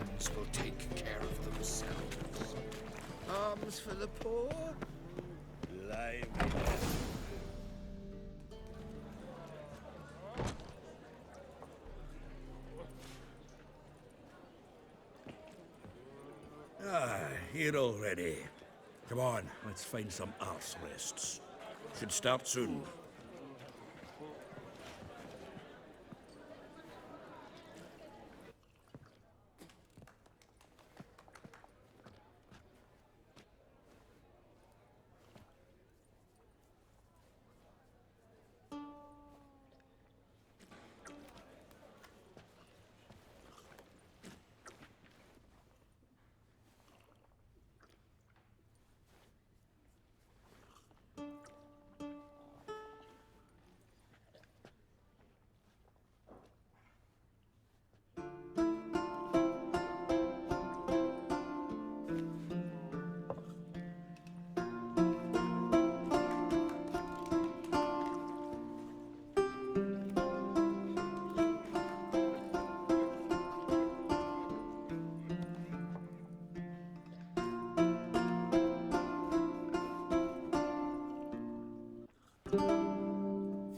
nuns will take care of themselves. Alms for the poor? Lie me down. Here already. Come on, let's find some arse rests. Should start soon.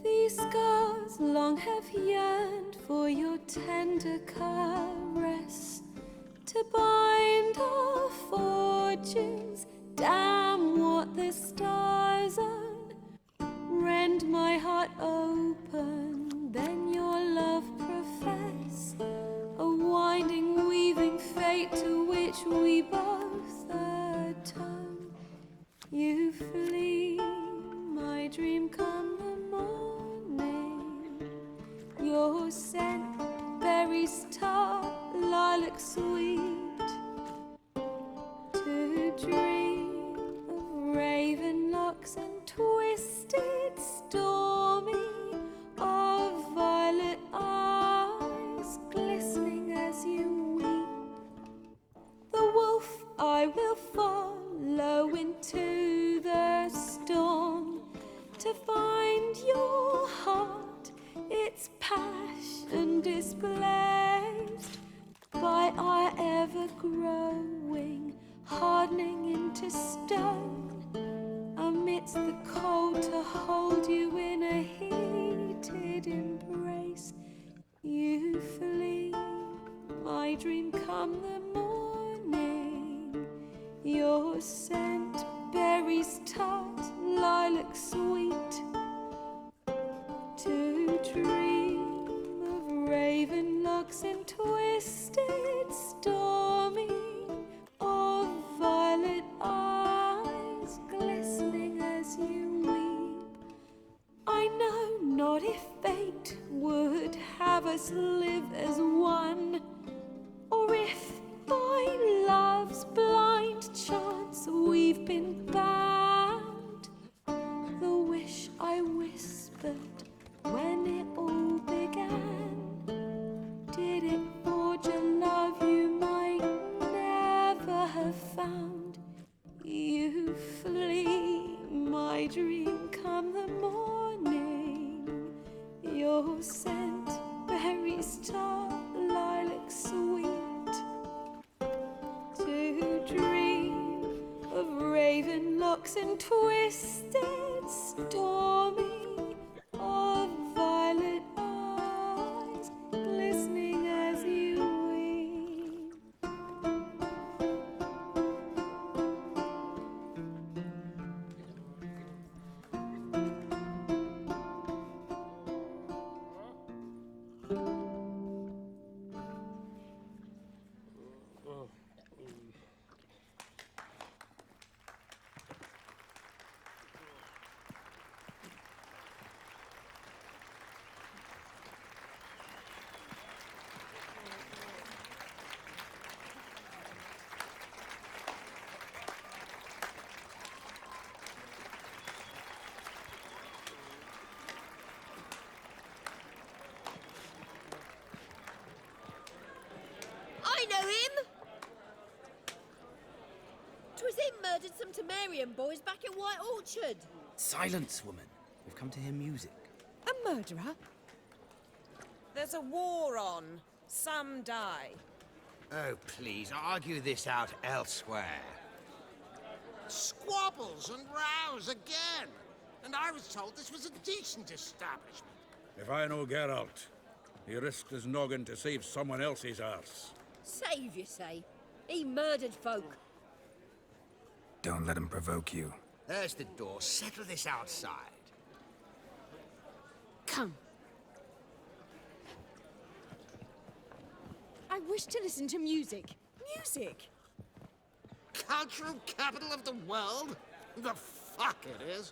These scars long have yearned for your tender caress, to bind our fortunes. Damn what the stars own. Rend my heart open, then your love profess, a winding, weaving fate to which we both atone. You flee, my dream come the morning. Your scent, berries tart, lilac sweet. To dream of raven locks and twisted, stormy, of violet eyes glistening as you weep. The wolf I will follow into the storm, to find your heart, its passion displaced by our ever-growing, hardening into stone. Amidst the cold, to hold you in a heated embrace. You flee, my dream come the morning. Your scent, berries tart, lilac sweet. To dream of raven locks and twisted, stormy, of violet eyes glistening as you weep. I know not if fate would have us live as one, or if by love's blind chance we've been bound. The wish I whispered when it all began, did it forge a love you might never have found? You flee, my dream come the morning. Your scent, berries tart, lilac sweet. To dream of raven locks and twisted, stormy, of violet eyes glistening as you weep. I know him! 'Twas him murdered some Temerian boys back in White Orchard. Silence, woman. We've come to hear music. A murderer? There's a war on. Some die. Oh, please, argue this out elsewhere. Squabbles and rows again. And I was told this was a decent establishment. If I know Geralt, he risked his noggin to save someone else's arse. Save, you say? He murdered folk. Don't let him provoke you. There's the door. Settle this outside. Come. I wish to listen to music. Music? Cultural capital of the world? The fuck it is.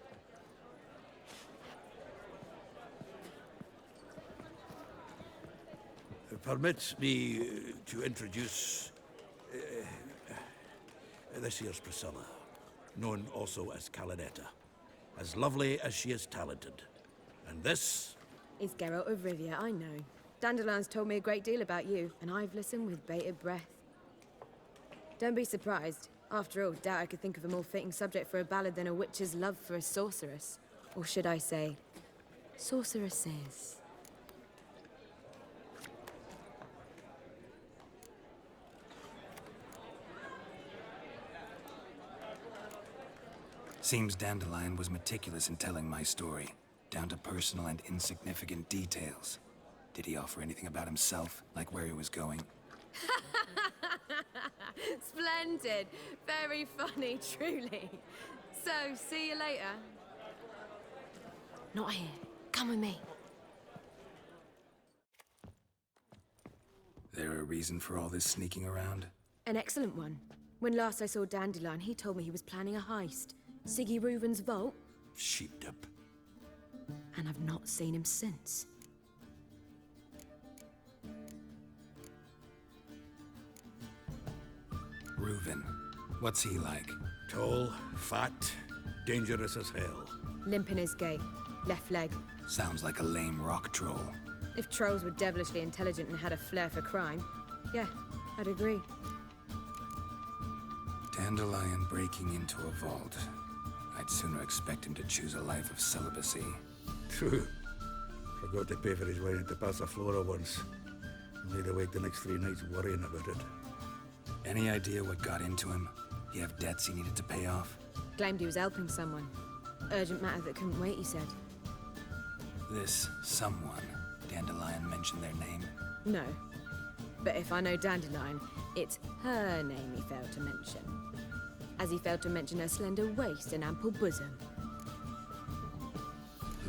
Permit me to introduce this here's Priscilla, known also as Calinetta. As lovely as she is talented. And this? It's Geralt of Rivia, I know. Dandelion's told me a great deal about you, and I've listened with bated breath. Don't be surprised. After all, doubt I could think of a more fitting subject for a ballad than a witch's love for a sorceress. Or should I say, sorceresses. Seems Dandelion was meticulous in telling my story, down to personal and insignificant details. Did he offer anything about himself, like where he was going? Splendid. Very funny, truly. So, see you later. Not here. Come with me. There a reason for all this sneaking around? An excellent one. When last I saw Dandelion, he told me he was planning a heist. Siggy Reuven's vault, Sheepdip. and I've not seen him since. Reuven. What's he like? Tall, fat, dangerous as hell. Limp in his gait, left leg. Sounds like a lame rock troll. If trolls were devilishly intelligent and had a flair for crime, yeah, I'd agree. Dandelion breaking into a vault. I'd sooner expect him to choose a life of celibacy. True. Forgot to pay for his wine at the Passaflora once. Laid awake the next 3 nights worrying about it. Any idea what got into him? He have debts he needed to pay off? Claimed he was helping someone. Urgent matter that couldn't wait, he said. This someone, Dandelion mentioned their name? No. But if I know Dandelion, it's her name he failed to mention. As he failed to mention her slender waist and ample bosom.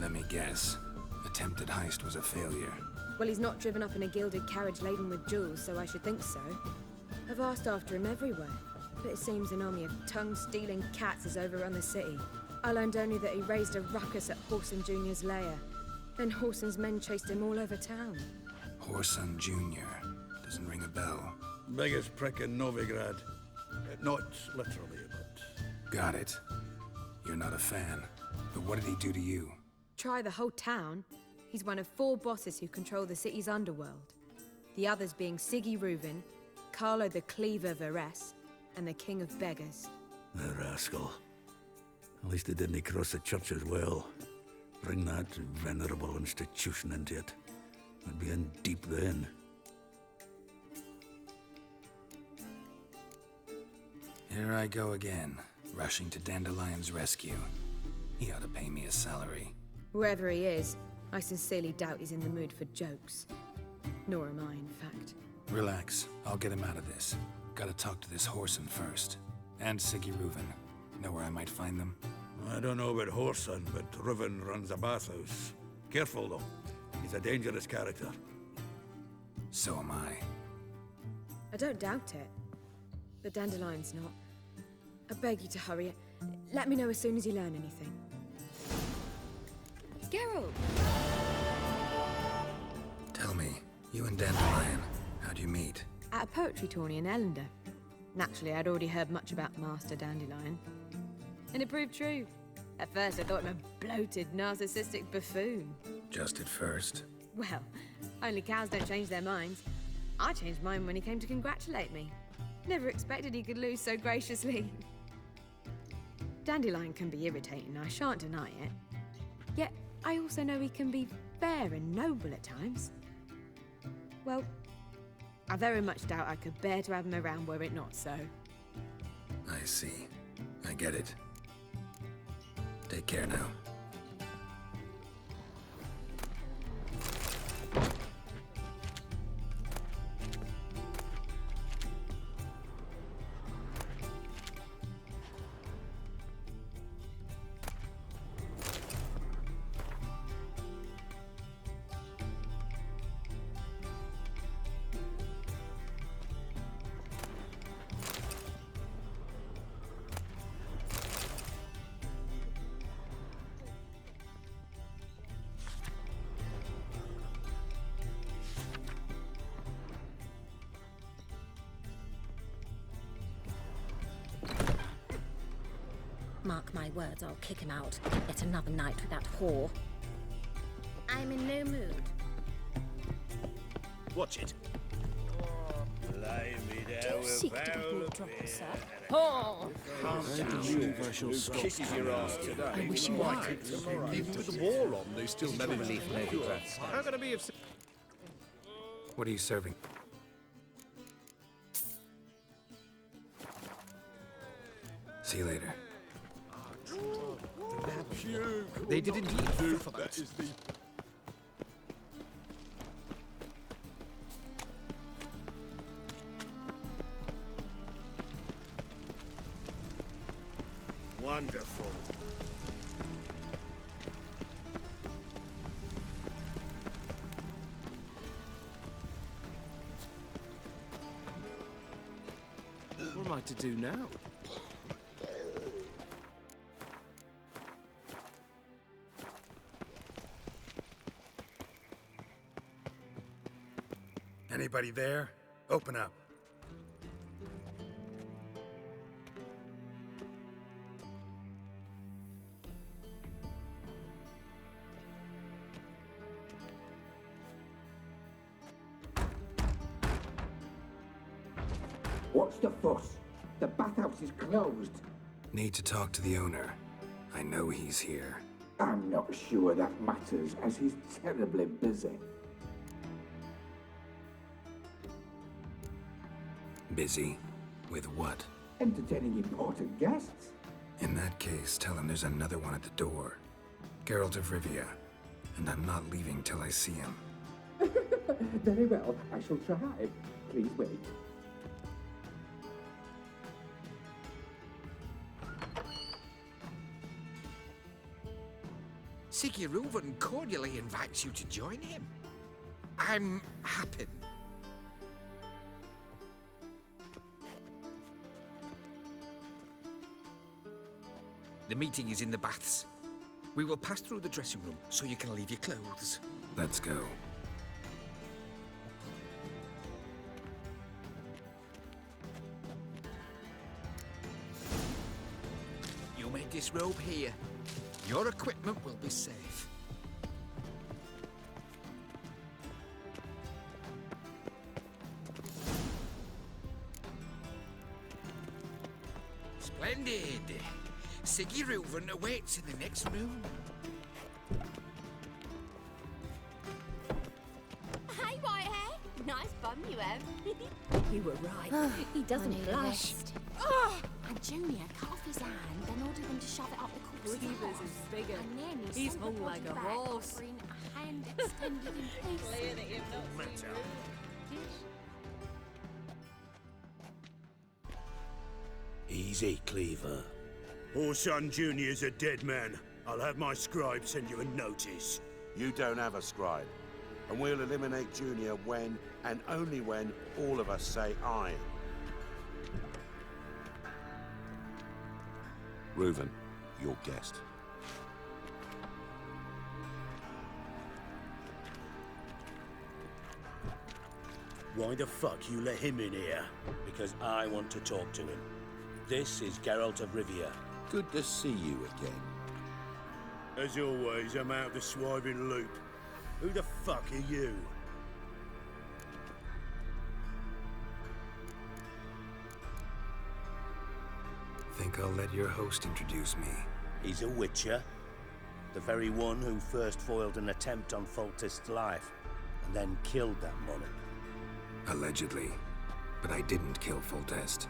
Let me guess. Attempted heist was a failure. Well, he's not driven up in a gilded carriage laden with jewels, so I should think so. I've asked after him everywhere, but it seems an army of tongue-stealing cats has overrun the city. I learned only that he raised a ruckus at Whoreson Jr.'s lair. Then Whoreson's men chased him all over town. Whoreson Jr. Doesn't ring a bell. Biggest prick in Novigrad. Not literally, but... Got it. You're not a fan. But what did he do to you? Try the whole town. He's one of 4 bosses who control the city's underworld. The others being Siggy Reuven, Carlo the Cleaver Varese, and the King of Beggars. The rascal. At least he didn't cross the church as well. Bring that venerable institution into it. I'd be in deep then. Here I go again, rushing to Dandelion's rescue. He ought to pay me a salary. Wherever he is, I sincerely doubt he's in the mood for jokes. Nor am I, in fact. Relax, I'll get him out of this. Gotta talk to this Whoreson first. And Siggy Reuven. Know where I might find them? I don't know about Whoreson, but Reuven runs a bathhouse. Careful, though. He's a dangerous character. So am I. I don't doubt it. But Dandelion's not. I beg you to hurry. Let me know as soon as you learn anything. Geralt! Tell me, you and Dandelion, how'd you meet? At a poetry tourney in Ellender. Naturally, I'd already heard much about Master Dandelion. And it proved true. At first, I thought him a bloated, narcissistic buffoon. Just at first. Well, only cows don't change their minds. I changed mine when he came to congratulate me. Never expected he could lose so graciously. Dandelion can be irritating, I shan't deny it. Yet, I also know he can be fair and noble at times. Well, I very much doubt I could bear to have him around were it not so. I see. I get it. Take care now. Mark my words, I'll kick him out. Yet another night with that whore. I'm in no mood. Watch it. Do seek to be dropper, sir. Oh! Kisses your ass today. I wish you had. Even with the war on, they still manage to do that. How can I be of... What are you serving? See you later. They did indeed for that. Wonderful. What am I to do now? Anybody there? Open up. What's the fuss? The bathhouse is closed. Need to talk to the owner. I know he's here. I'm not sure that matters, as he's terribly busy. Busy? With what? Entertaining important guests. In that case, tell him there's another one at the door. Geralt of Rivia. And I'm not leaving till I see him. Very well, I shall try. Please wait. Siguruvin cordially invites you to join him. I'm happy. The meeting is in the baths. We will pass through the dressing room so you can leave your clothes. Let's go. You may disrobe here. Your equipment will be safe. Splendid. Siguruvin awaits in the next room. Hey, Whitehair. Nice bum you have. You were right. He doesn't blush. And Junior cut off his hand, then ordered them to shove it up the corpse's Cleaver's arse. is bigger. And then he He's sent more the like body a back, horse. offering a hand extended in peace. Easy, Cleaver. Orson Jr.'s a dead man. I'll have my scribe send you a notice. You don't have a scribe. And we'll eliminate Junior when, and only when, all of us say aye. Reuven, your guest. Why the fuck you let him in here? Because I want to talk to him. This is Geralt of Rivia. Good to see you again. As always, I'm out the swiving loop. Who the fuck are you? Think I'll let your host introduce me. He's a witcher. The very one who first foiled an attempt on Foltest's life, and then killed that monarch. Allegedly. But I didn't kill Foltest.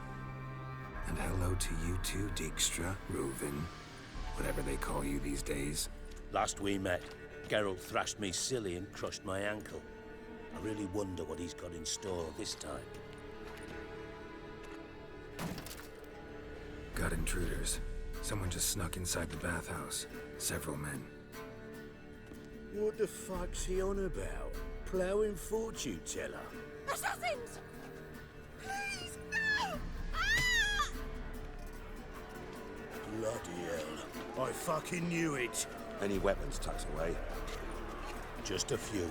And hello to you too, Dijkstra, Reuven, whatever they call you these days. Last we met, Geralt thrashed me silly and crushed my ankle. I really wonder what he's got in store this time. Got intruders. Someone just snuck inside the bathhouse. Several men. What the fuck's he on about? Ploughing fortune teller? Assassins! Please, no! Ah! Bloody hell. I fucking knew it. Any weapons tucked away? Just a few.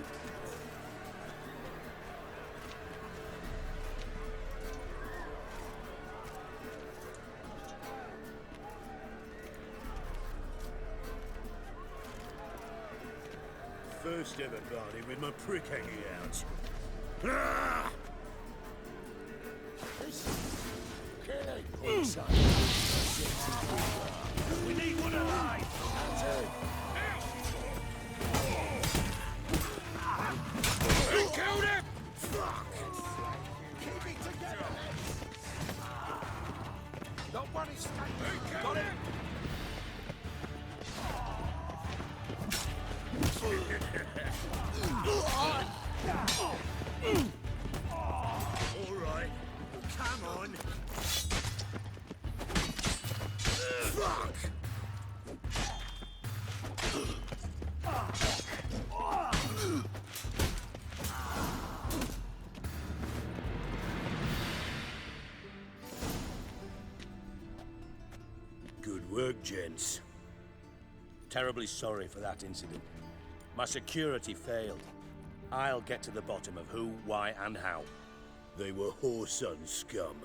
First ever party with my prick hanging out. Ah! We need one alive! Who killed him? Fuck! Keep it together! Not one escaped. Got him! All right, come on. Fuck! Good work, gents. Terribly sorry for that incident. My security failed. I'll get to the bottom of who, why, and how. They were whoreson scum.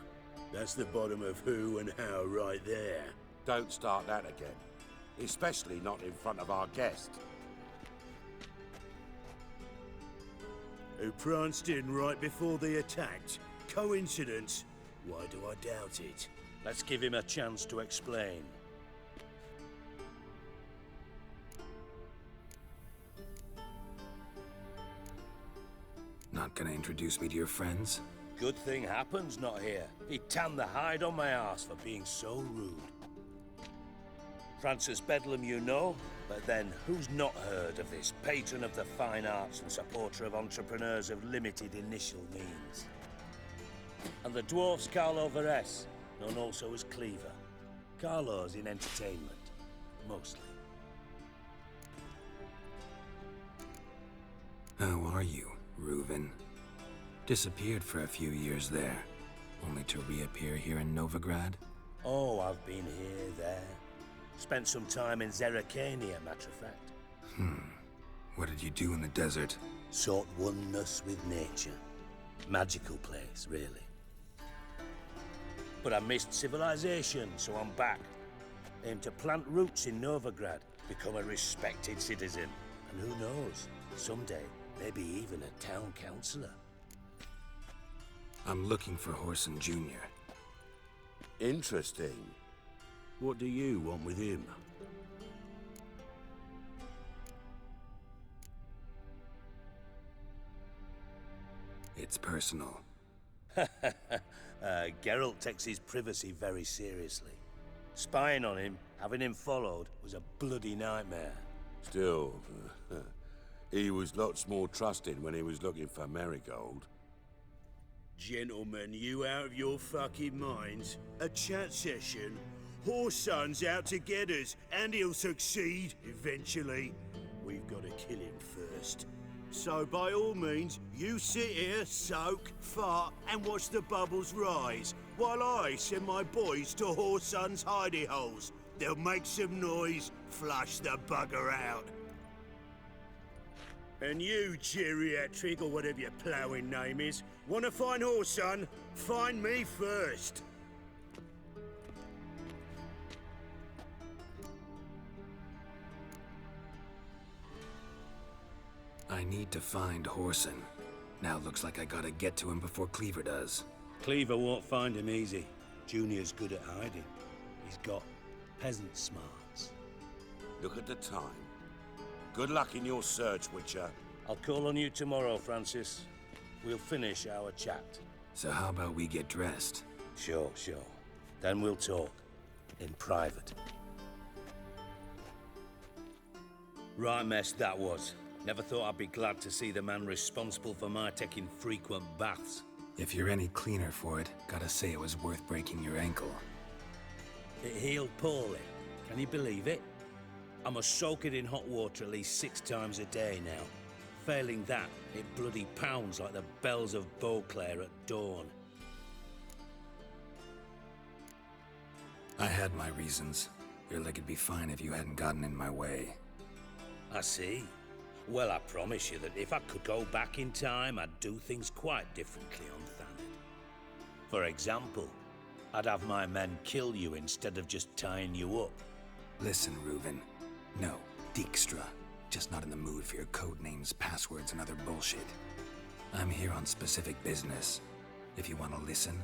That's the bottom of who and how right there. Don't start that again. Especially not in front of our guest. Who pranced in right before they attacked. Coincidence? Why do I doubt it? Let's give him a chance to explain. Not gonna introduce me to your friends? Good thing Happen's not here. He'd tan the hide on my arse for being so rude. Francis Bedlam you know, but then who's not heard of this patron of the fine arts and supporter of entrepreneurs of limited initial means? And the dwarf's Carlo Veres, known also as Cleaver. Carlo's in entertainment, mostly. How are you, Reuven? Disappeared for a few years there, only to reappear here in Novigrad? Oh, I've been here, there. Spent some time in Zerrikania, matter of fact. What did you do in the desert? Sought oneness with nature. Magical place, really. But I missed civilization, so I'm back. Aim to plant roots in Novigrad, become a respected citizen. And who knows, someday, maybe even a town councillor. I'm looking for Whoreson Jr. Interesting. What do you want with him? It's personal. Geralt takes his privacy very seriously. Spying on him, having him followed, was a bloody nightmare. Still, he was lots more trusting when he was looking for Marigold. Gentlemen, you out of your fucking minds? A chat session? Whoreson's out to get us, and he'll succeed, eventually. We've got to kill him first. So by all means, you sit here, soak, fart, and watch the bubbles rise, while I send my boys to Whoreson's hidey holes. They'll make some noise, flush the bugger out. And you, geriatric, or whatever your ploughing name is, want to find Whoreson? Find me first. I need to find Whoreson. Now looks like I gotta get to him before Cleaver does. Cleaver won't find him easy. Junior's good at hiding. He's got peasant smarts. Look at the time. Good luck in your search, Witcher. I'll call on you tomorrow, Francis. We'll finish our chat. So how about we get dressed? Sure. Then we'll talk. In private. Right mess that was. Never thought I'd be glad to see the man responsible for my taking frequent baths. If you're any cleaner for it, gotta say it was worth breaking your ankle. It healed poorly. Can you believe it? I must soak it in hot water at least 6 times a day now. Failing that, it bloody pounds like the bells of Beauclair at dawn. I had my reasons. Your leg would be fine if you hadn't gotten in my way. I see. Well, I promise you that if I could go back in time, I'd do things quite differently on Thanet. For example, I'd have my men kill you instead of just tying you up. Listen, Reuven. No, Dijkstra. Just not in the mood for your code names, passwords, and other bullshit. I'm here on specific business. If you want to listen,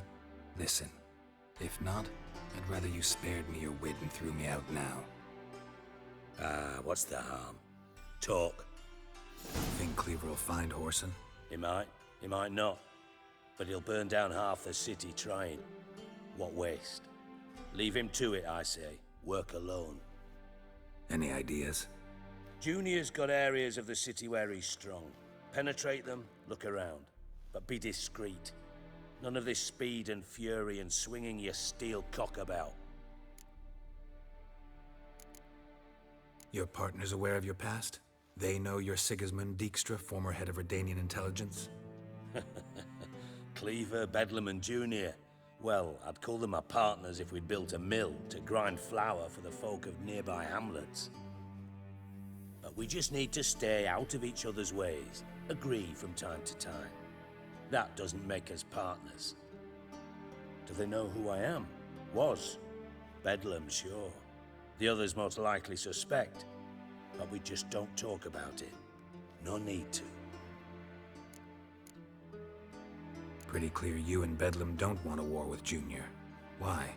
listen. If not, I'd rather you spared me your wit and threw me out now. What's the harm? Talk. Think Cleaver will find Whoreson? He might not. But he'll burn down half the city trying. What waste? Leave him to it, I say. Work alone. Any ideas? Junior's got areas of the city where he's strong. Penetrate them, look around. But be discreet. None of this speed and fury and swinging your steel cock about. Your partner's aware of your past? They know you're Sigismund Dijkstra, former head of Redanian intelligence? Cleaver, Bedlam, and Junior. Well, I'd call them my partners if we'd built a mill to grind flour for the folk of nearby hamlets. But we just need to stay out of each other's ways, agree from time to time. That doesn't make us partners. Do they know who I am? Was. Bedlam, sure. The others most likely suspect. But we just don't talk about it. No need to. Pretty clear you and Bedlam don't want a war with Junior. Why?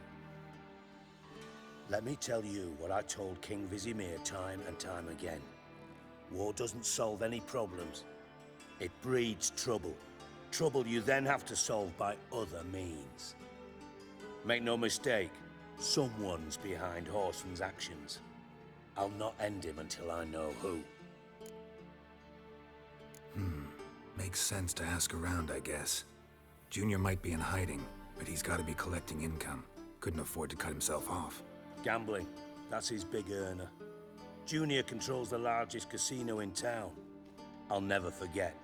Let me tell you what I told King Vizimir time and time again. War doesn't solve any problems. It breeds trouble. Trouble you then have to solve by other means. Make no mistake, someone's behind Whoreson's actions. I'll not end him until I know who. Makes sense to ask around, I guess. Junior might be in hiding, but he's got to be collecting income. Couldn't afford to cut himself off. Gambling, that's his big earner. Junior controls the largest casino in town. I'll never forget.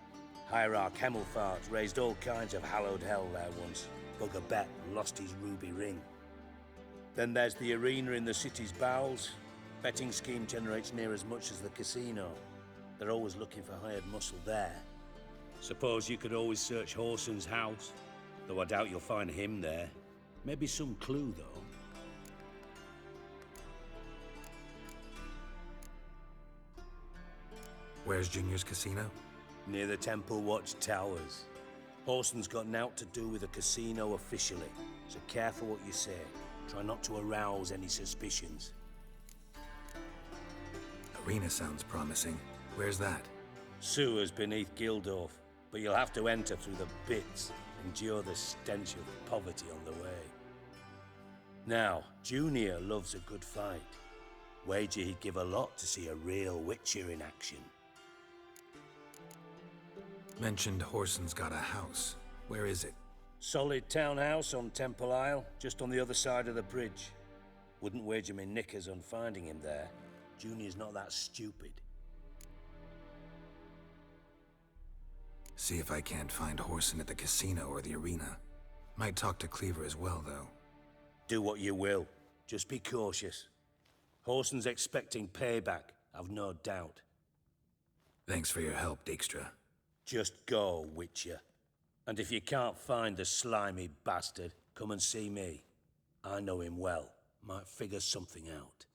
Hierarch Hemmelfart raised all kinds of hallowed hell there once. Bugger bet and lost his ruby ring. Then there's the arena in the city's bowels. Betting scheme generates near as much as the casino. They're always looking for hired muscle there. Suppose you could always search Whoreson's house, though I doubt you'll find him there. Maybe some clue, though. Where's Junior's casino? Near the Temple Watch Towers. Whoreson's got naught to do with the casino officially, so careful what you say. Try not to arouse any suspicions. Arena sounds promising. Where's that? Sewers beneath Gildorf, but you'll have to enter through the pits, endure the stench of poverty on the way. Now, Junior loves a good fight. Wager he'd give a lot to see a real Witcher in action. Mentioned Whoreson's got a house. Where is it? Solid townhouse on Temple Isle, just on the other side of the bridge. Wouldn't wager me knickers on finding him there. Junior's not that stupid. See if I can't find Whoreson at the casino or the arena. Might talk to Cleaver as well, though. Do what you will. Just be cautious. Whoreson's expecting payback, I've no doubt. Thanks for your help, Dijkstra. Just go, Witcher. And if you can't find the slimy bastard, come and see me. I know him well. Might figure something out.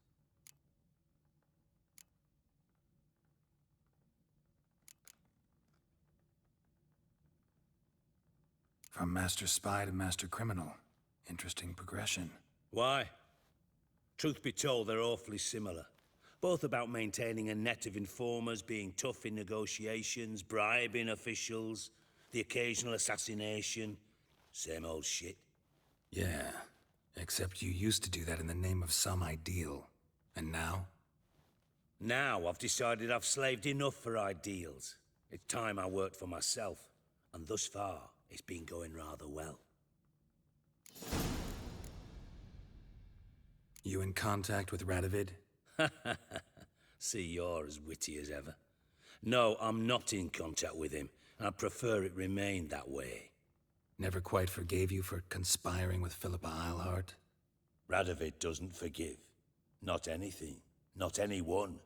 From Master Spy to Master Criminal. Interesting progression. Why? Truth be told, they're awfully similar. Both about maintaining a net of informers, being tough in negotiations, bribing officials, The occasional assassination. Same old shit. Yeah, except you used to do that in the name of some ideal. And now? Now I've decided I've slaved enough for ideals. It's time I worked for myself. And thus far, it's been going rather well. You in contact with Radovid? See, you're as witty as ever. No, I'm not in contact with him. I prefer it remained that way. Never quite forgave you for conspiring with Philippa Eilhart? Radovid doesn't forgive. Not anything. Not anyone.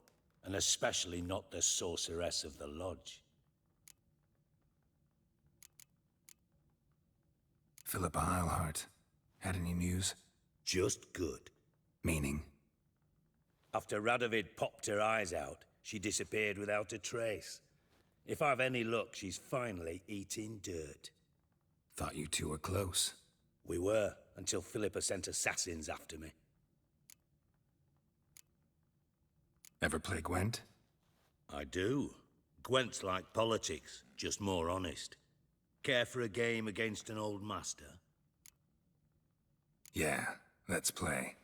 And especially not the sorceress of the lodge. Philippa Eilhart. Had any news? Just good. Meaning? After Radovid popped her eyes out, she disappeared without a trace. If I've any luck, she's finally eating dirt. Thought you two were close. We were, until Philippa sent assassins after me. Ever play Gwent? I do. Gwent's like politics, just more honest. Care for a game against an old master? Yeah, let's play.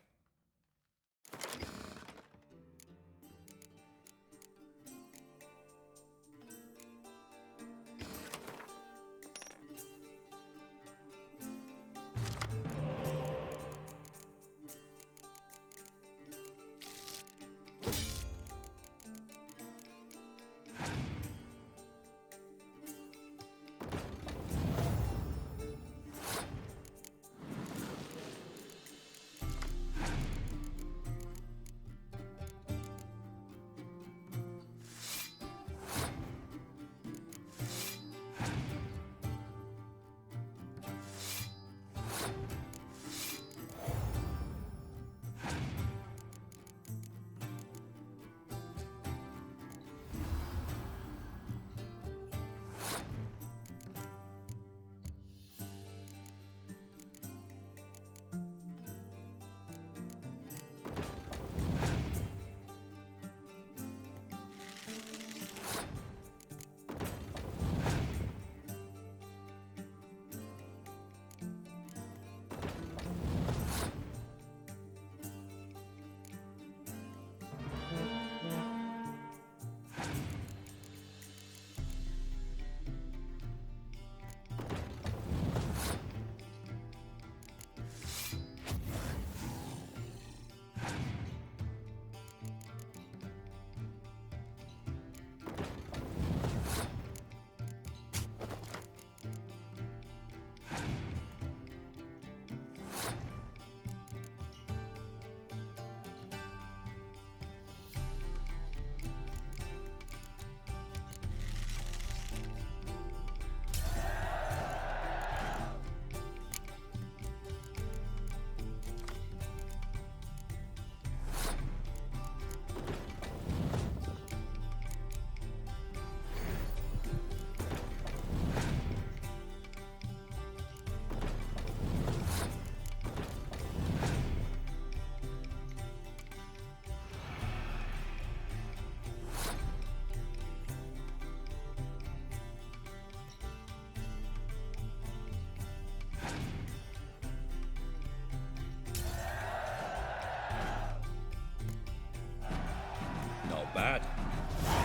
Bad.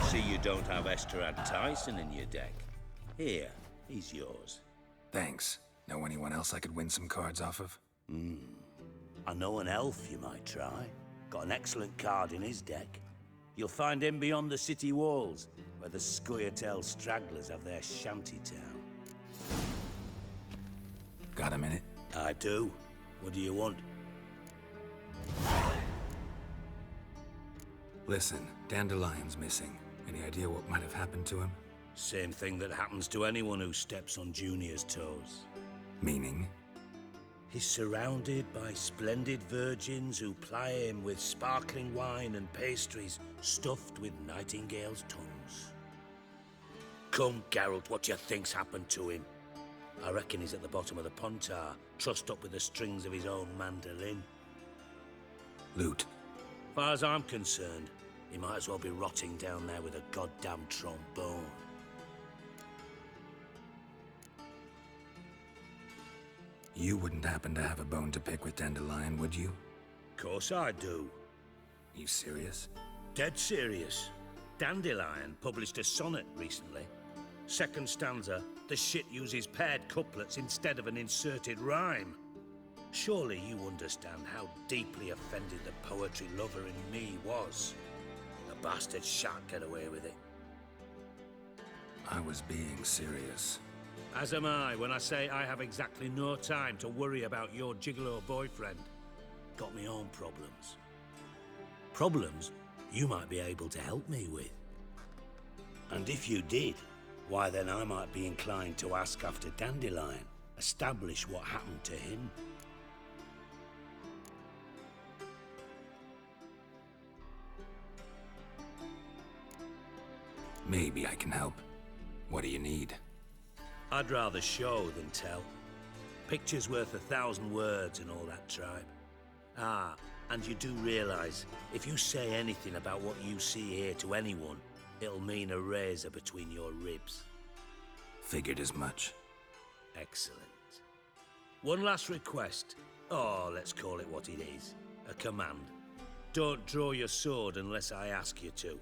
See you don't have Esterad Tyson in your deck. Here, he's yours. Thanks. Know anyone else I could win some cards off of? I know an elf you might try. Got an excellent card in his deck. You'll find him beyond the city walls, where the Scoia'tael stragglers have their shanty town. Got a minute? I do. What do you want? Listen, Dandelion's missing. Any idea what might have happened to him? Same thing that happens to anyone who steps on Junior's toes. Meaning? He's surrounded by splendid virgins who ply him with sparkling wine and pastries stuffed with nightingales' tongues. Come, Geralt, what do you think's happened to him? I reckon he's at the bottom of the Pontar, trussed up with the strings of his own mandolin. Loot. As far as I'm concerned, he might as well be rotting down there with a goddamn trombone. You wouldn't happen to have a bone to pick with Dandelion, would you? Course I do. You serious? Dead serious. Dandelion published a sonnet recently. Second stanza, the shit uses paired couplets instead of an inserted rhyme. Surely you understand how deeply offended the poetry lover in me was. The bastard shan't get away with it. I was being serious. As am I when I say I have exactly no time to worry about your gigolo boyfriend. Got me own problems. Problems you might be able to help me with. And if you did, why then I might be inclined to ask after Dandelion, establish what happened to him. Maybe I can help. What do you need? I'd rather show than tell. Picture's worth 1,000 words and all that tribe. Ah, and you do realise, if you say anything about what you see here to anyone, it'll mean a razor between your ribs. Figured as much. Excellent. One last request. Oh, let's call it what it is. A command. Don't draw your sword unless I ask you to.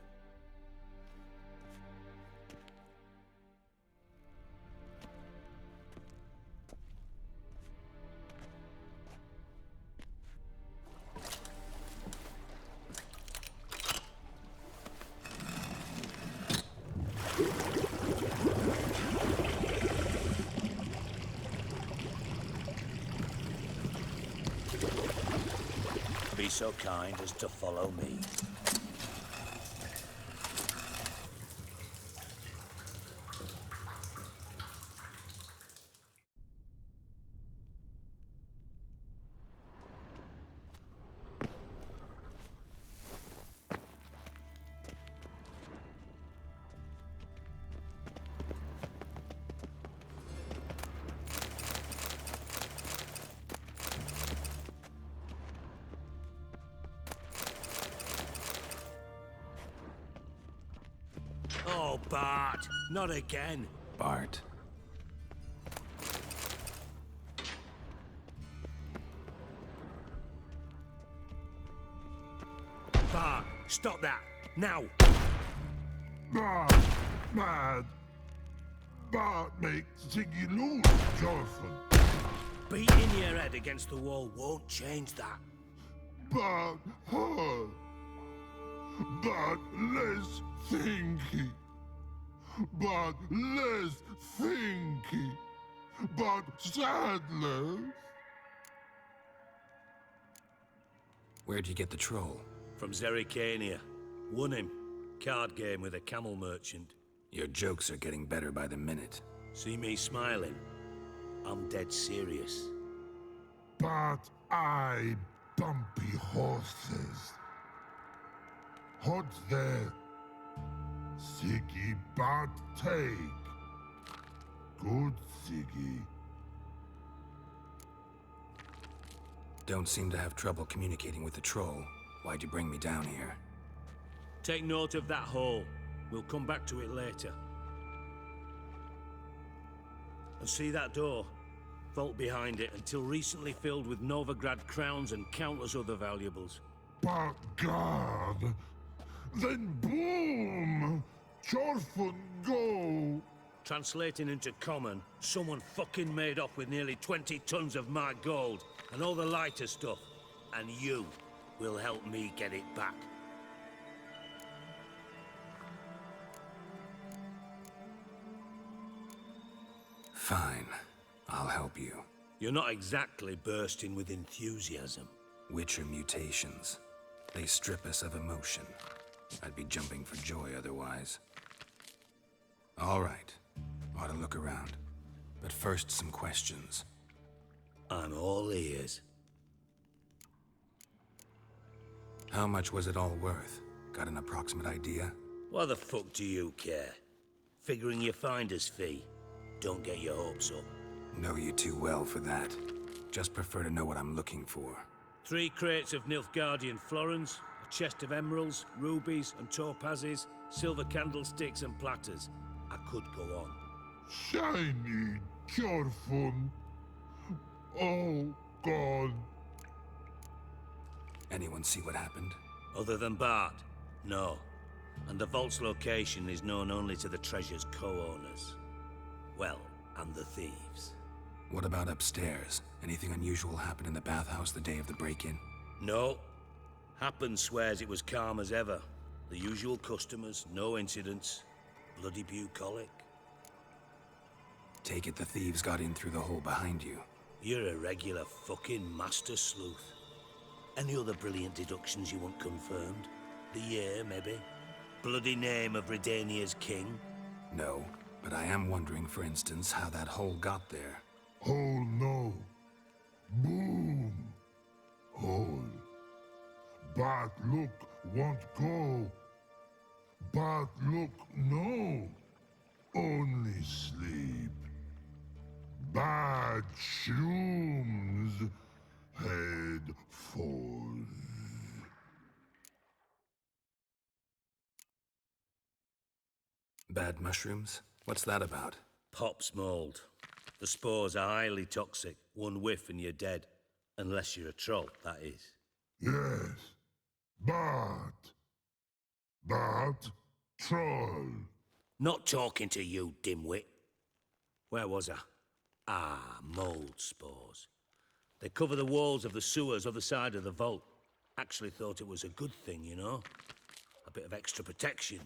Be so kind as to follow me. Oh, Bart, not again. Bart. Bart, stop that, now. Bart, mad. Bart makes Ziggy lose, Jonathan. Beating your head against the wall won't change that. Bart hurt. Bart less thinky. Bart less thinky. Bart sadless. Where'd you get the troll? From Zerrikania. Won him. Card game with a camel merchant. Your jokes are getting better by the minute. See me smiling? I'm dead serious. But I bumpy horses. Hot there. Siggy but take. Good Siggy. Don't seem to have trouble communicating with the troll. Why'd you bring me down here? Take note of that hole. We'll come back to it later. And see that door? Vault behind it, until recently filled with Novigrad crowns and countless other valuables. But God, then boom! Chorfun go! Translating into common, someone fucking made off with nearly 20 tons of my gold, and all the lighter stuff. And you will help me get it back. Fine. I'll help you. You're not exactly bursting with enthusiasm. Witcher mutations. They strip us of emotion. I'd be jumping for joy otherwise. All right. Ought to look around. But first, some questions. I'm all ears. How much was it all worth? Got an approximate idea? Why the fuck do you care? Figuring your finder's fee. Don't get your hopes up. Know you too well for that. Just prefer to know what I'm looking for. 3 crates of Nilfgaardian florins, a chest of emeralds, rubies and topazes, silver candlesticks and platters. I could go on. Shiny Chorfun. Oh, God. Anyone see what happened? Other than Bart? No. And the vault's location is known only to the treasure's co-owners. Well, and the thieves. What about upstairs? Anything unusual happen in the bathhouse the day of the break-in? No. Happen swears it was calm as ever. The usual customers, no incidents. Bloody bucolic. Take it the thieves got in through the hole behind you. You're a regular fucking master sleuth. Any other brilliant deductions you want confirmed? The year, maybe? Bloody name of Redania's king? No, but I am wondering, for instance, how that hole got there. Hole no. Boom. Hole. But look, won't go. But look, no. Only sleep. Bad shrooms. Head falls. Bad mushrooms? What's that about? Pop's mold. The spores are highly toxic. One whiff and you're dead. Unless you're a troll, that is. Yes. But troll. Not talking to you, dimwit. Where was I? Ah, mold spores. They cover the walls of the sewers other side of the vault. Actually thought it was a good thing, you know? A bit of extra protection.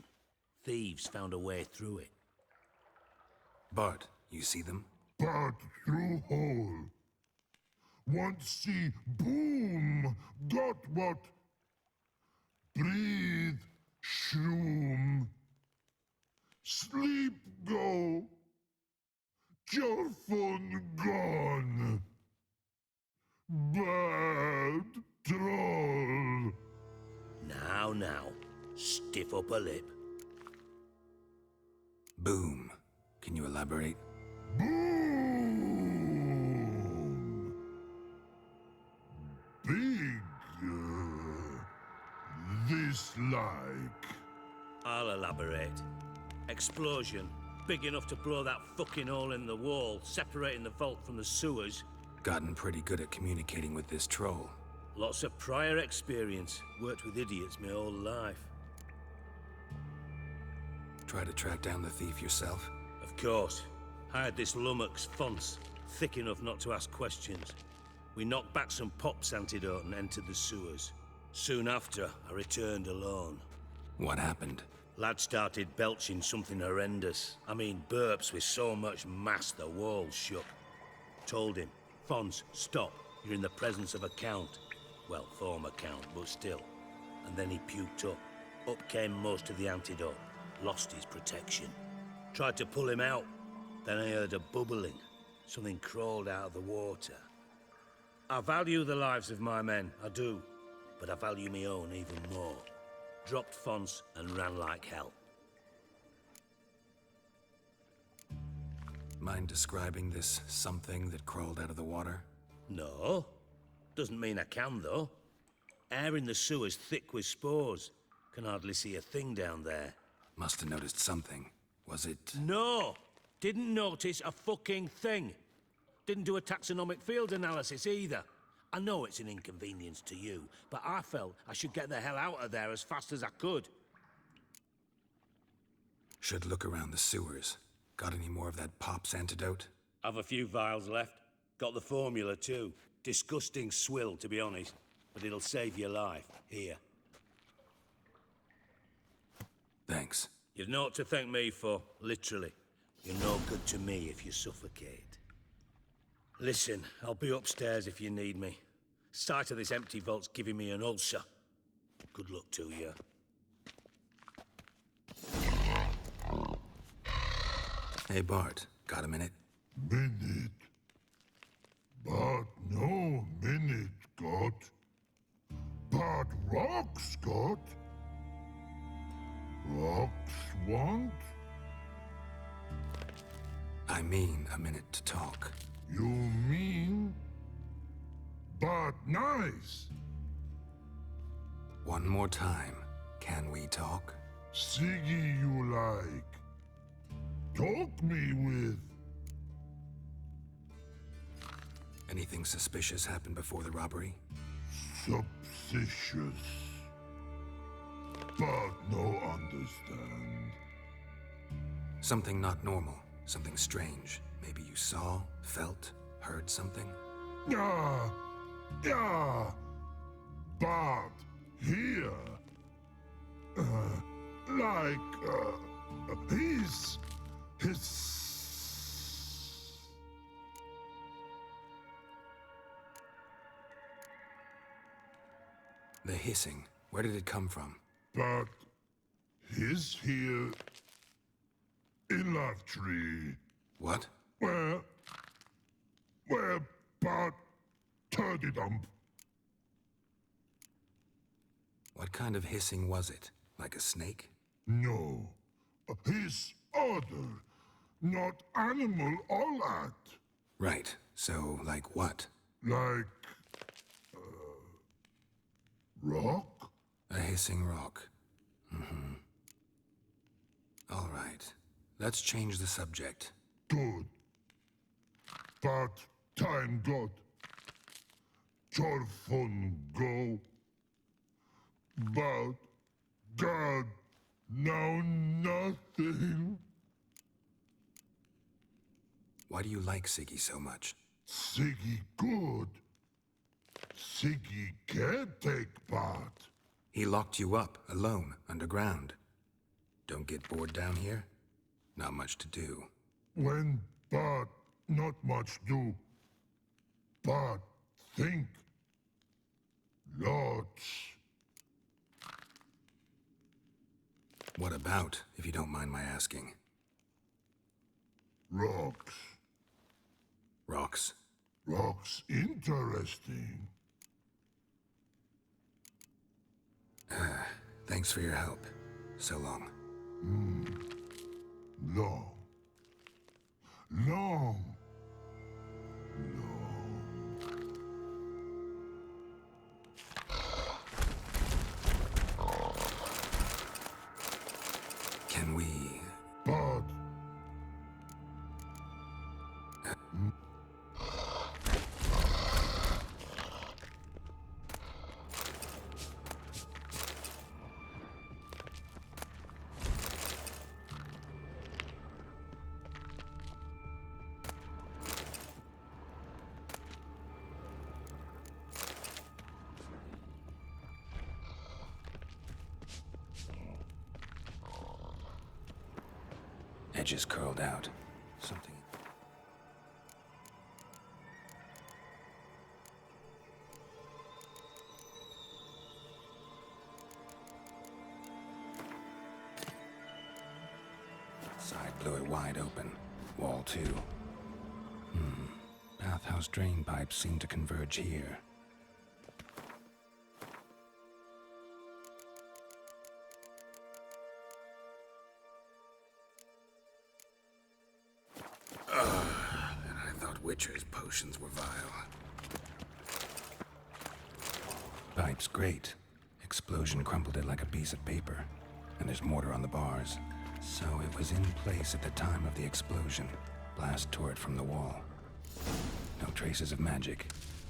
Thieves found a way through it. Bart, you see them? But through hole. Want see boom. Got what? Breathe. Shroom. Sleep go. Your phone gone. Bad troll. Now. Stiff upper lip. Boom. Can you elaborate? Boom. Big. This like. I'll elaborate. Explosion. Big enough to blow that fucking hole in the wall, separating the vault from the sewers. Gotten pretty good at communicating with this troll. Lots of prior experience. Worked with idiots my whole life. Try to track down the thief yourself? Of course. Hired this lummox, Fonce. Thick enough not to ask questions. We knocked back some Pop's antidote and entered the sewers. Soon after, I returned alone. What happened? Lad started belching something horrendous. I mean, burps with so much mass the walls shook. Told him, Fonce, stop. You're in the presence of a count. Well, former count, but still. And then he puked up. Up came most of the antidote. Lost his protection. Tried to pull him out. Then I heard a bubbling. Something crawled out of the water. I value the lives of my men, I do. But I value my own even more. Dropped Fonce and ran like hell. Mind describing this something that crawled out of the water? No. Doesn't mean I can, though. Air in the sewer's thick with spores. Can hardly see a thing down there. Must have noticed something. Was it... No! Didn't notice a fucking thing. Didn't do a taxonomic field analysis either. I know it's an inconvenience to you, but I felt I should get the hell out of there as fast as I could. Should look around the sewers. Got any more of that Pop's antidote? I've a few vials left. Got the formula too. Disgusting swill, to be honest. But it'll save your life. Here. Thanks. You've naught to thank me for, literally. You're no good to me if you suffocate. Listen, I'll be upstairs if you need me. Sight of this empty vault's giving me an ulcer. Good luck to you. Hey, Bart. Got a minute? Minute. But no minute got. But rocks got. Rocks want? I mean a minute to talk. You mean? But nice. One more time. Can we talk? Siggy you like. Talk me with. Anything suspicious happened before the robbery? Suspicious. But no understand. Something not normal, something strange. Maybe you saw, felt, heard something? Yeah. But here, his. The hissing, where did it come from? But he's here in Love Tree. What? Where but Turdy Dump. What kind of hissing was it? Like a snake? No. His other, not animal all at. Right. So, like what? Like, rock? A hissing rock. Mm-hmm. All right. Let's change the subject. Good. But time God. Chorfon go. But God, now nothing. Why do you like Siggy so much? Siggy good. Siggy can't take part. He locked you up, alone, underground. Don't get bored down here? Not much to do. When but not much do. But think. Lots. What about, if you don't mind my asking? Rocks. Rocks? Rocks interesting. Thanks for your help. So long. Long. Long. Can we... But... Edges curled out. Something... Side blew it wide open. Wall too. Bathhouse drain pipes seem to converge here. And I thought Witcher's potions were vile. Pipe's great. Explosion crumpled it like a piece of paper. And there's mortar on the bars. So it was in place at the time of the explosion. Blast tore it from the wall. No traces of magic.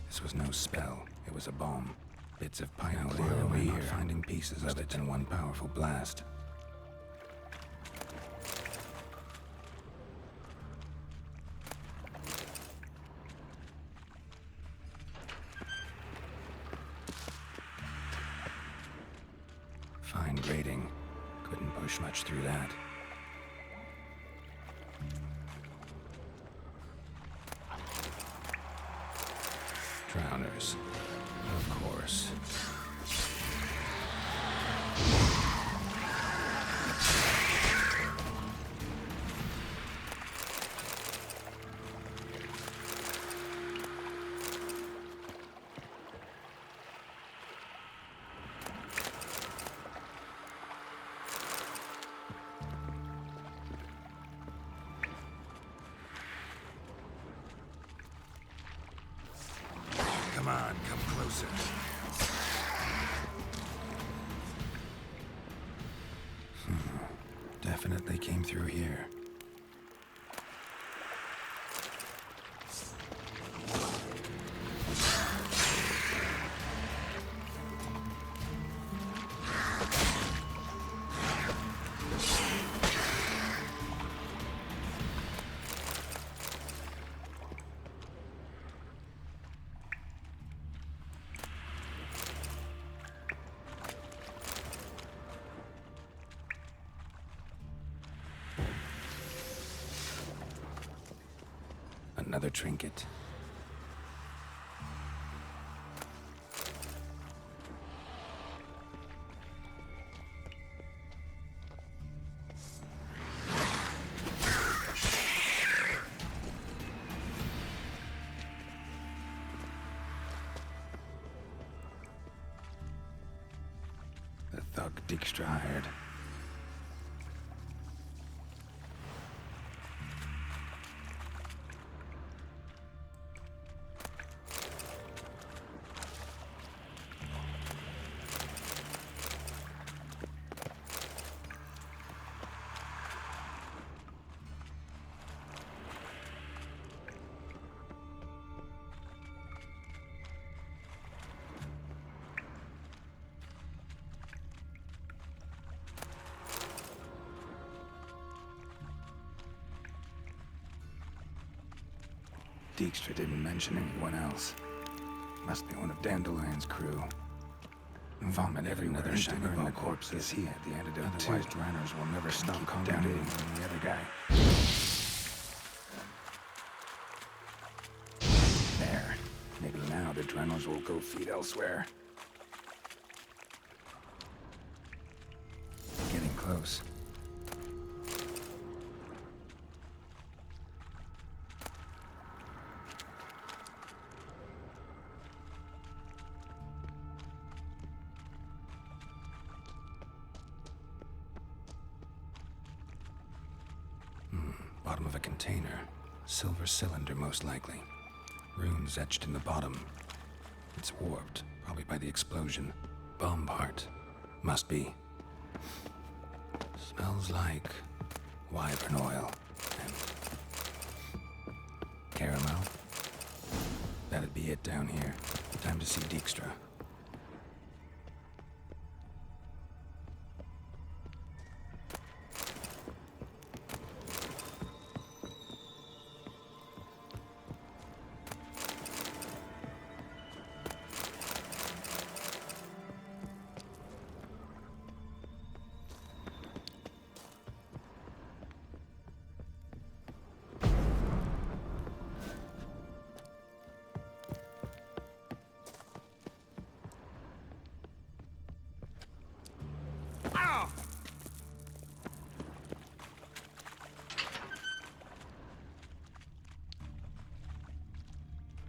This was no spell. It was a bomb. Bits of pipe clear over here, finding pieces of it in one powerful blast. Fine grating. Couldn't push much through that. Drowners. Of course. Come on, come closer. Definitely came through here. other trinket. The thug Dijkstra hired. Dijkstra didn't mention anyone else. Must be one of Dandelion's crew. Vomit everywhere and to burn the corpses. He had the antidote. Otherwise, Dranners will never stop congregating on the other guy. There. Maybe now the Dranners will go feed elsewhere. Getting close. Bottom of a container. Silver cylinder, most likely. Runes etched in the bottom. It's warped, probably by the explosion. Bomb part. Must be. Smells like wyvern oil and caramel. That'd be it down here. Time to see Dijkstra.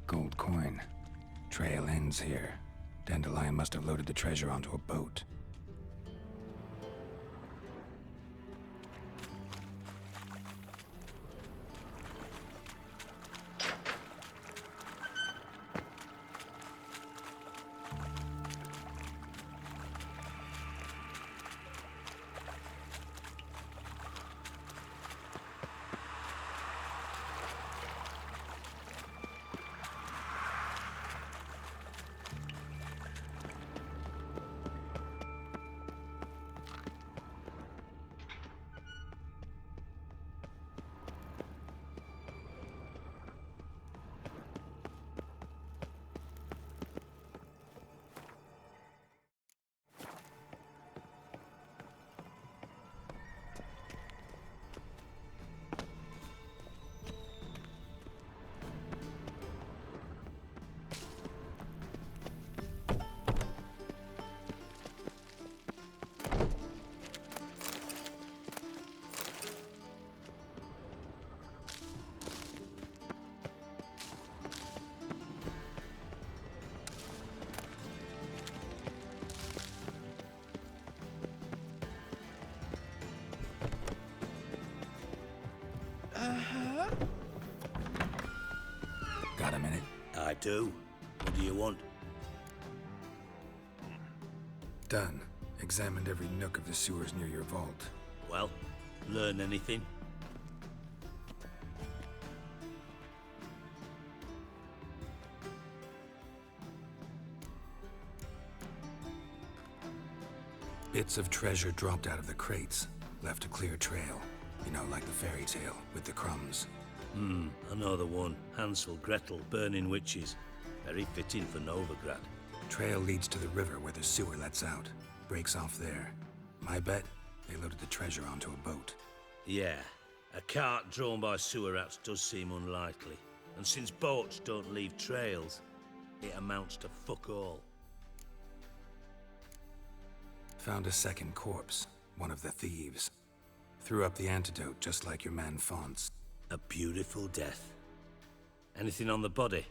Gold coin. Trail ends here. Dandelion must have loaded the treasure onto a boat. Got a minute? I do. What do you want? Done. Examined every nook of the sewers near your vault. Well, learn anything? Bits of treasure dropped out of the crates. Left a clear trail. You know, like the fairy tale, with the crumbs. I know the one. Hansel, Gretel, burning witches. Very fitting for Novigrad. Trail leads to the river where the sewer lets out. Breaks off there. My bet, they loaded the treasure onto a boat. Yeah. A cart drawn by sewer rats does seem unlikely. And since boats don't leave trails, it amounts to fuck all. Found a second corpse, one of the thieves. Threw up the antidote just like your man Fonts. A beautiful death. Anything on the body?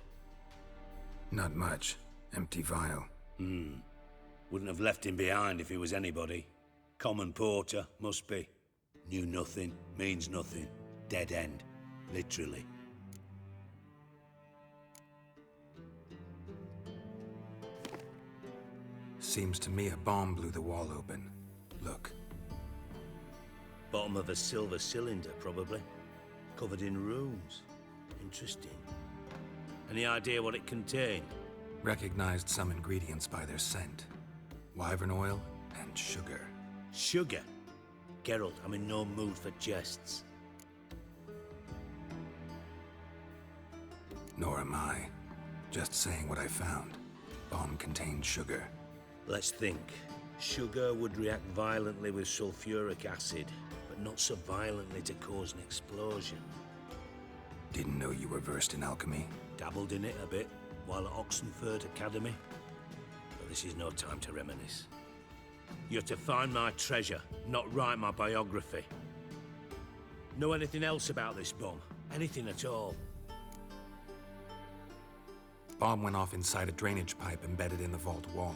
Not much. Empty vial. Wouldn't have left him behind if he was anybody. Common porter, must be. Knew nothing, means nothing. Dead end. Literally. Seems to me a bomb blew the wall open. Look. Bottom of a silver cylinder, probably. Covered in runes. Interesting. Any idea what it contained? Recognized some ingredients by their scent. Wyvern oil and sugar. Sugar? Geralt, I'm in no mood for jests. Nor am I. Just saying what I found. Bomb contained sugar. Let's think. Sugar would react violently with sulfuric acid, but not so violently to cause an explosion. Didn't know you were versed in alchemy. Dabbled in it a bit while at Oxenford Academy. But this is no time to reminisce. You're to find my treasure, not write my biography. Know anything else about this bomb? Anything at all? Bomb went off inside a drainage pipe embedded in the vault wall.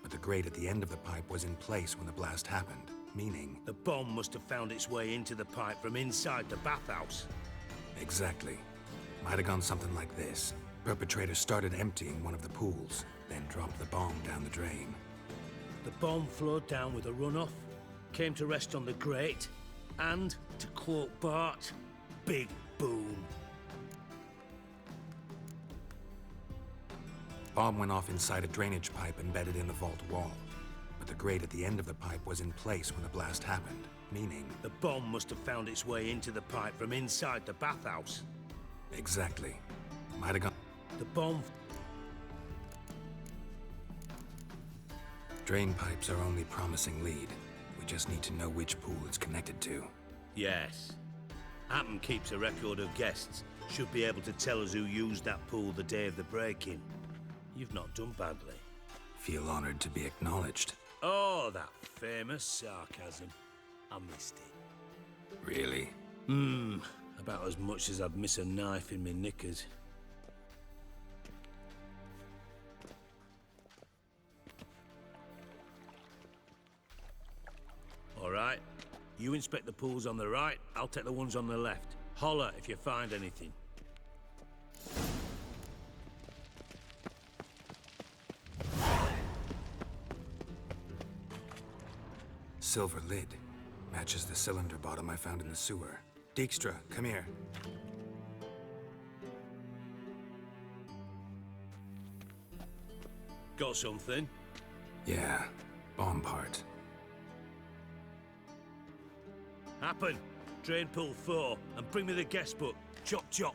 But the grate at the end of the pipe was in place when the blast happened, meaning... The bomb must have found its way into the pipe from inside the bathhouse. Exactly. Might have gone something like this. Perpetrator started emptying one of the pools, then dropped the bomb down the drain. The bomb flowed down with a runoff, came to rest on the grate, and, to quote Bart, big boom. Bomb went off inside a drainage pipe embedded in the vault wall. But the grate at the end of the pipe was in place when the blast happened, meaning... The bomb must have found its way into the pipe from inside the bathhouse. Exactly. Might have gone... The bomb... Drain pipes are only promising lead. We just need to know which pool it's connected to. Yes. Hampton keeps a record of guests. Should be able to tell us who used that pool the day of the break-in. You've not done badly. Feel honored to be acknowledged. Oh, that famous sarcasm. I missed it. Really? About as much as I'd miss a knife in my knickers. All right. You inspect the pools on the right, I'll take the ones on the left. Holler if you find anything. Silver lid. Matches the cylinder bottom I found in the sewer. Dijkstra, come here. Got something? Yeah, bomb part. Happen. Drain pool 4, and bring me the guest book. Chop chop.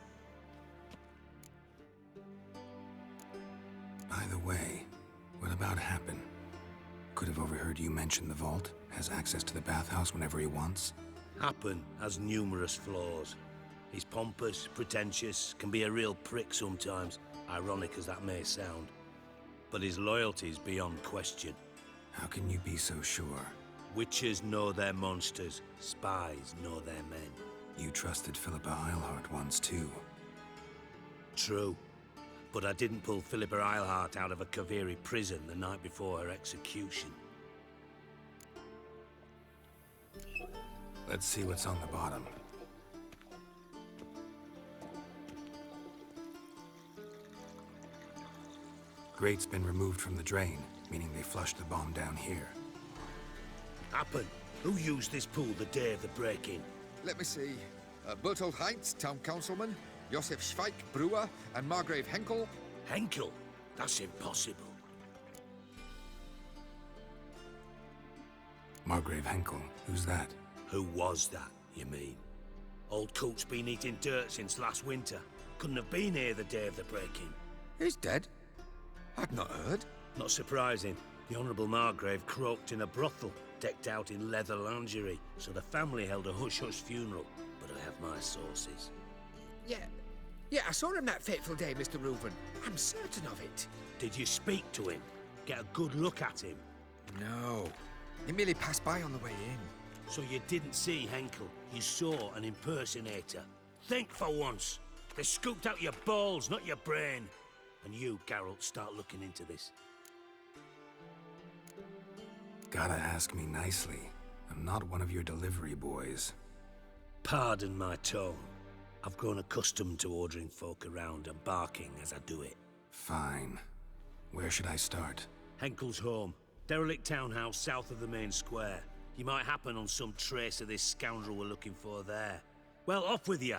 By the way, what about Happen? Could have overheard you mention the vault. Has access to the bathhouse whenever he wants. Happen has numerous flaws. He's pompous, pretentious, can be a real prick sometimes, ironic as that may sound. But his loyalty's beyond question. How can you be so sure? Witches know their monsters, spies know their men. You trusted Philippa Eilhart once too. True. But I didn't pull Philippa Eilhart out of a Kaviri prison the night before her execution. Let's see what's on the bottom. Grate's been removed from the drain, meaning they flushed the bomb down here. Happen. Who used this pool the day of the break-in? Let me see. Bertold Heinz, town councilman, Josef Schweik, brewer, and Margrave Henkel. Henkel? That's impossible. Margrave Henkel? Who's that? Who was that, you mean? Old coot's been eating dirt since last winter. Couldn't have been here the day of the break-in. He's dead? I'd not heard. Not surprising. The Honourable Margrave croaked in a brothel, decked out in leather lingerie, so the family held a hush-hush funeral. But I have my sources. Yeah, Yeah, I saw him that fateful day, Mr. Reuven. I'm certain of it. Did you speak to him? Get a good look at him? No. He merely passed by on the way in. So you didn't see Henkel? You saw an impersonator? Think for once. They scooped out your balls, not your brain. And you, Geralt, start looking into this. Gotta ask me nicely. I'm not one of your delivery boys. Pardon my tone. I've grown accustomed to ordering folk around and barking as I do it. Fine. Where should I start? Henkel's home. Derelict townhouse south of the main square. You might happen on some trace of this scoundrel we're looking for there. Well, off with you.